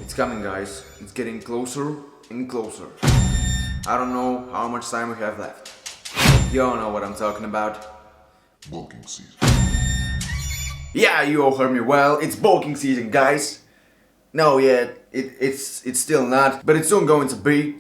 It's coming, guys. It's getting closer and closer. I don't know how much time we have left. You all know what I'm talking about. Bulking season. Yeah, you all heard me well. It's bulking season, guys. No, yeah, it's still not, but it's soon going to be.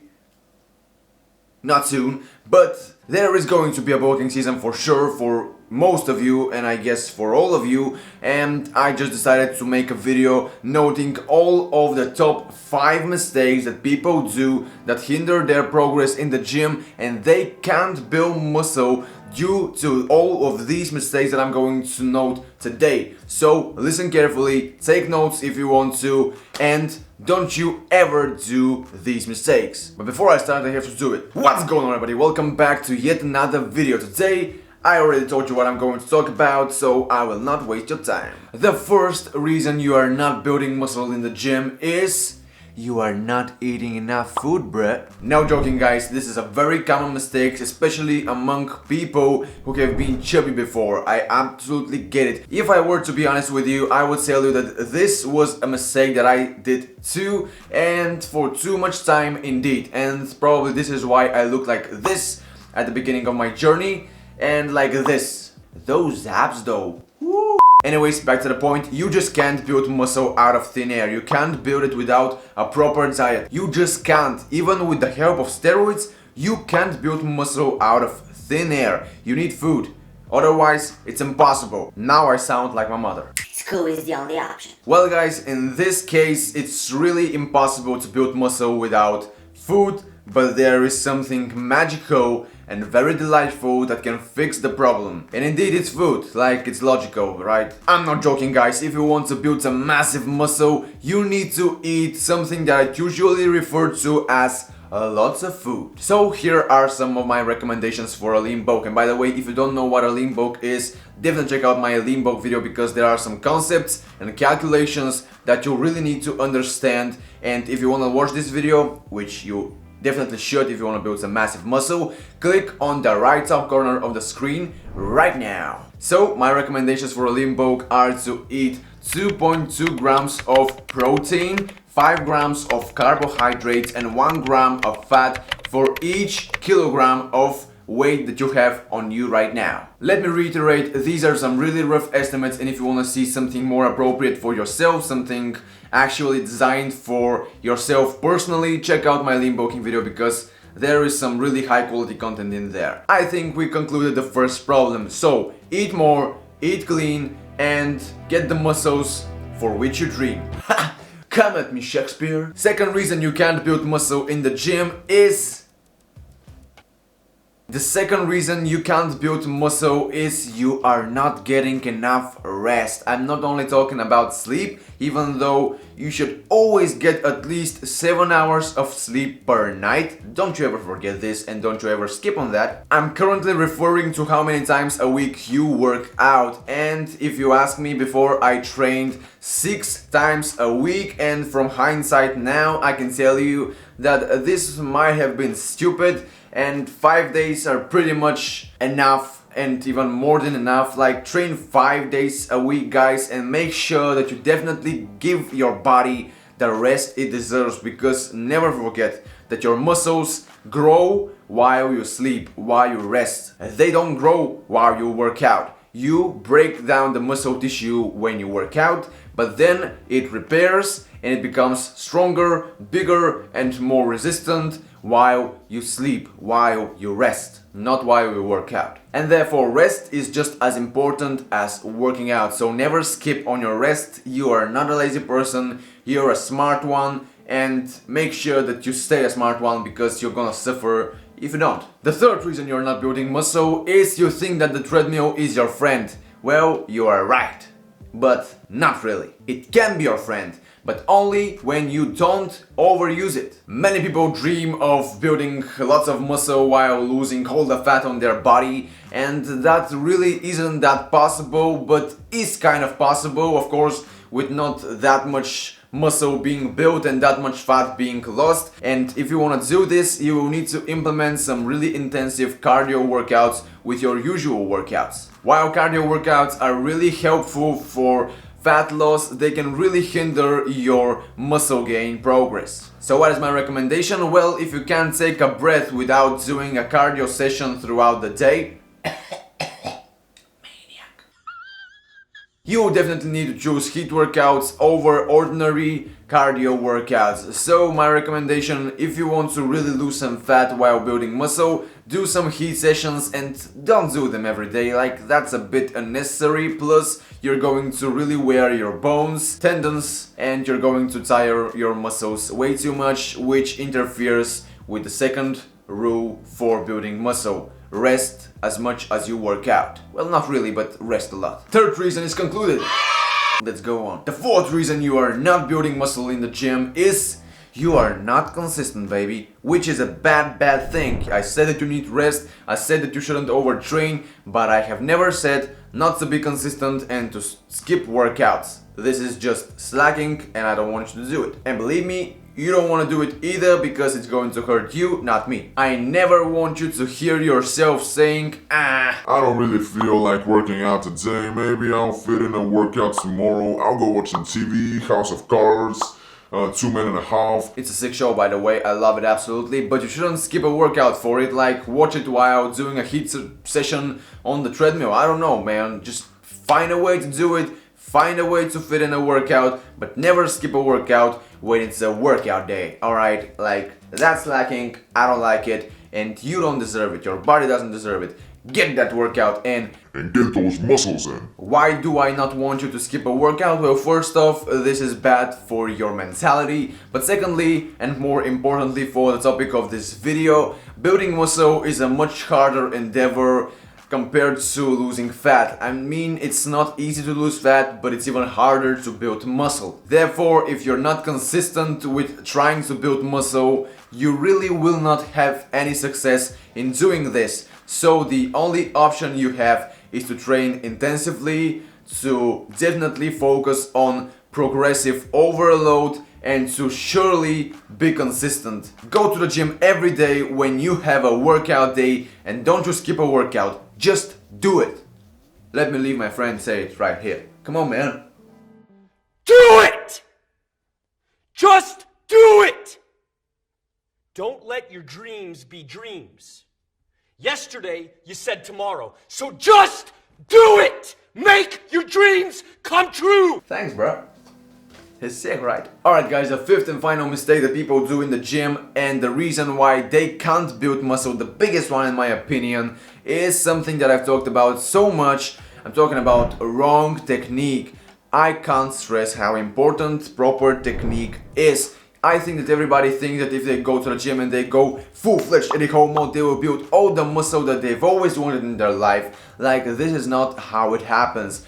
Not soon, but there is going to be a bulking season for sure for most of you, and I guess for all of you, and I just decided to make a video noting all of the top 5 mistakes that people do that hinder their progress in the gym, and they can't build muscle due to all of these mistakes that I'm going to note today. So listen carefully, take notes if you want to, and don't you ever do these mistakes. But before I start, I have to do it. What's going on, everybody? Welcome back to yet another video. Today I already told you what I'm going to talk about, so I will not waste your time. The first reason you are not building muscle in the gym is you are not eating enough food, bruh. No joking, guys, this is a very common mistake, especially among people who have been chubby before. I absolutely get it. If I were to be honest with you, I would tell you that this was a mistake that I did too, and for too much time indeed. And probably this is why I look like this at the beginning of my journey, and like this. Those abs though. Woo. Anyways, back to the point, you just can't build muscle out of thin air. You can't build it without a proper diet. You just can't. Even with the help of steroids, you can't build muscle out of thin air. You need food. Otherwise, it's impossible. Now I sound like my mother. School is the only option. Well, guys, in this case, it's really impossible to build muscle without food, but there is something magical and very delightful that can fix the problem. And indeed it's food, like it's logical, right? I'm not joking, guys. If you want to build some massive muscle, you need to eat something that I usually refer to as lots of food. So here are some of my recommendations for a lean bulk. And by the way, if you don't know what a lean bulk is, definitely check out my lean bulk video, because there are some concepts and calculations that you really need to understand. And if you want to watch this video, which you definitely should if you want to build some massive muscle, click on the right top corner of the screen right now. So my recommendations for a lean bulk are to eat 2.2 grams of protein, 5 grams of carbohydrates, and 1 gram of fat for each kilogram of weight that you have on you right now. Let me reiterate, these are some really rough estimates, and if you want to see something more appropriate for yourself, something actually designed for yourself personally, check out my lean bulking video, because there is some really high quality content in there. I think we concluded the first problem. So eat more, eat clean, and get the muscles for which you dream. Come at me, Shakespeare. Second reason you can't build muscle in the gym is you are not getting enough rest. I'm not only talking about sleep, even though you should always get at least 7 hours of sleep per night. Don't you ever forget this, and don't you ever skip on that. I'm currently referring to how many times a week you work out. And if you ask me, before I trained 6 times a week, and from hindsight now I can tell you that this might have been stupid, and 5 days are pretty much enough, and even more than enough. Like, train 5 days a week, guys, and make sure that you definitely give your body the rest it deserves, because never forget that your muscles grow while you sleep, while you rest. They don't grow while you work out. You break down the muscle tissue when you work out, but then it repairs and it becomes stronger, bigger, and more resistant while you sleep, while you rest, not while you work out. And therefore rest is just as important as working out. So never skip on your rest. You are not a lazy person, you're a smart one, and make sure that you stay a smart one, because you're gonna suffer if you don't. The third reason you're not building muscle is you think that the treadmill is your friend. Well, you are right, but not really. It can be your friend, but only when you don't overuse it. Many people dream of building lots of muscle while losing all the fat on their body, and that really isn't that possible, but is kind of possible, of course, with not that much muscle being built and that much fat being lost. And if you want to do this, you will need to implement some really intensive cardio workouts with your usual workouts. While cardio workouts are really helpful for fat loss, they can really hinder your muscle gain progress. So what is my recommendation? Well, if you can't take a breath without doing a cardio session throughout the day, you definitely need to choose HIIT workouts over ordinary cardio workouts. So my recommendation, if you want to really lose some fat while building muscle, do some HIIT sessions and don't do them every day, like that's a bit unnecessary, plus you're going to really wear your bones, tendons, and you're going to tire your muscles way too much, which interferes with the second rule for building muscle. Rest as much as you work out. Well, not really, but rest a lot. Third reason is concluded. Let's go on. The fourth reason you are not building muscle in the gym is you are not consistent, baby. Which is a bad thing. I said that you need rest, I said that you shouldn't overtrain, but I have never said not to be consistent and to skip workouts. This is just slacking and I don't want you to do it. And believe me, you don't want to do it either because it's going to hurt you, not me. I never want you to hear yourself saying, I don't really feel like working out today. Maybe I'll fit in a workout tomorrow. I'll go watch some TV, House of Cards, 2 Men and a Half. It's a sick show, by the way, I love it absolutely, but you shouldn't skip a workout for it, like watch it while doing a HIIT session on the treadmill. I don't know, man, just find a way to do it, find a way to fit in a workout, but never skip a workout when it's a workout day, alright? Like, that's lacking, I don't like it, and you don't deserve it, your body doesn't deserve it. Get that workout in. And get those muscles in. Why do I not want you to skip a workout? Well, first off, this is bad for your mentality, but secondly, and more importantly for the topic of this video, building muscle is a much harder endeavor compared to losing fat. I mean, it's not easy to lose fat, but it's even harder to build muscle. Therefore, if you're not consistent with trying to build muscle, you really will not have any success in doing this. So the only option you have is to train intensively, to definitely focus on progressive overload, and to surely be consistent. Go to the gym every day when you have a workout day and don't just skip a workout, just do it. Let me leave my friend say it right here. Come on, man. Do it! Just do it! Don't let your dreams be dreams. Yesterday, you said tomorrow, so just do it! Make your dreams come true! Thanks, bro. He's sick, right? Alright guys, the fifth and final mistake that people do in the gym, and the reason why they can't build muscle, the biggest one in my opinion, is something that I've talked about so much. I'm talking about wrong technique. I can't stress how important proper technique is. I think that everybody thinks that if they go to the gym and they go full-fledged Eddie Hall mode, they will build all the muscle that they've always wanted in their life. Like, this is not how it happens.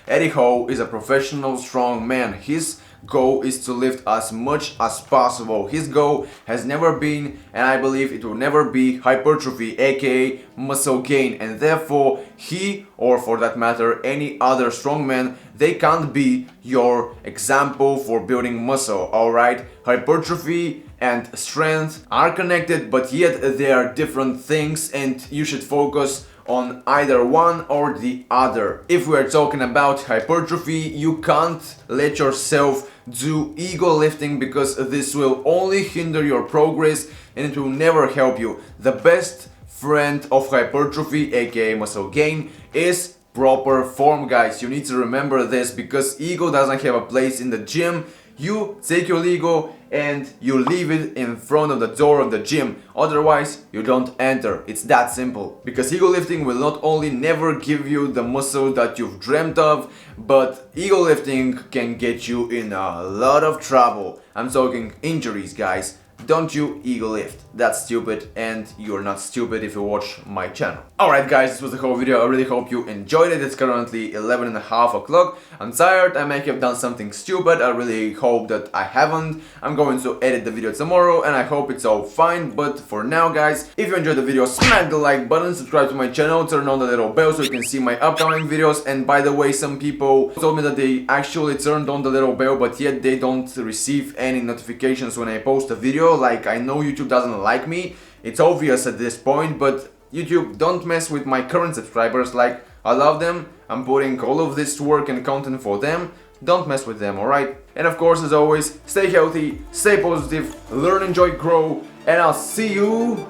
Eddie Hall is a professional strong man. His goal is to lift as much as possible. His goal has never been, and I believe it will never be, hypertrophy, aka muscle gain, and therefore he, or for that matter any other strongman, they can't be your example for building muscle, alright? Hypertrophy and strength are connected, but yet they are different things, and you should focus on either one or the other. If we are talking about hypertrophy, you can't let yourself do ego lifting because this will only hinder your progress and it will never help you. The best friend of hypertrophy, aka muscle gain, is proper form, guys. You need to remember this because ego doesn't have a place in the gym. You take your ego and you leave it in front of the door of the gym. Otherwise, you don't enter. It's that simple. Because ego lifting will not only never give you the muscle that you've dreamt of, but ego lifting can get you in a lot of trouble. I'm talking injuries, guys. Don't you ego lift. That's stupid, and you're not stupid if you watch my channel. Alright guys, this was the whole video. I really hope you enjoyed it. It's currently 11:30 o'clock. I'm tired, I may have done something stupid. I really hope that I haven't. I'm going to edit the video tomorrow and I hope it's all fine. But for now guys, if you enjoyed the video, smack the like button, subscribe to my channel, turn on the little bell so you can see my upcoming videos. And by the way, some people told me that they actually turned on the little bell, but yet they don't receive any notifications when I post a video. Like, I know YouTube doesn't like me, it's obvious at this point, but YouTube, don't mess with my current subscribers. Like, I love them. I'm putting all of this work and content for them. Don't mess with them, alright? And of course, as always, stay healthy, stay positive, learn, enjoy, grow, and I'll see you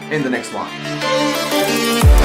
in the next one.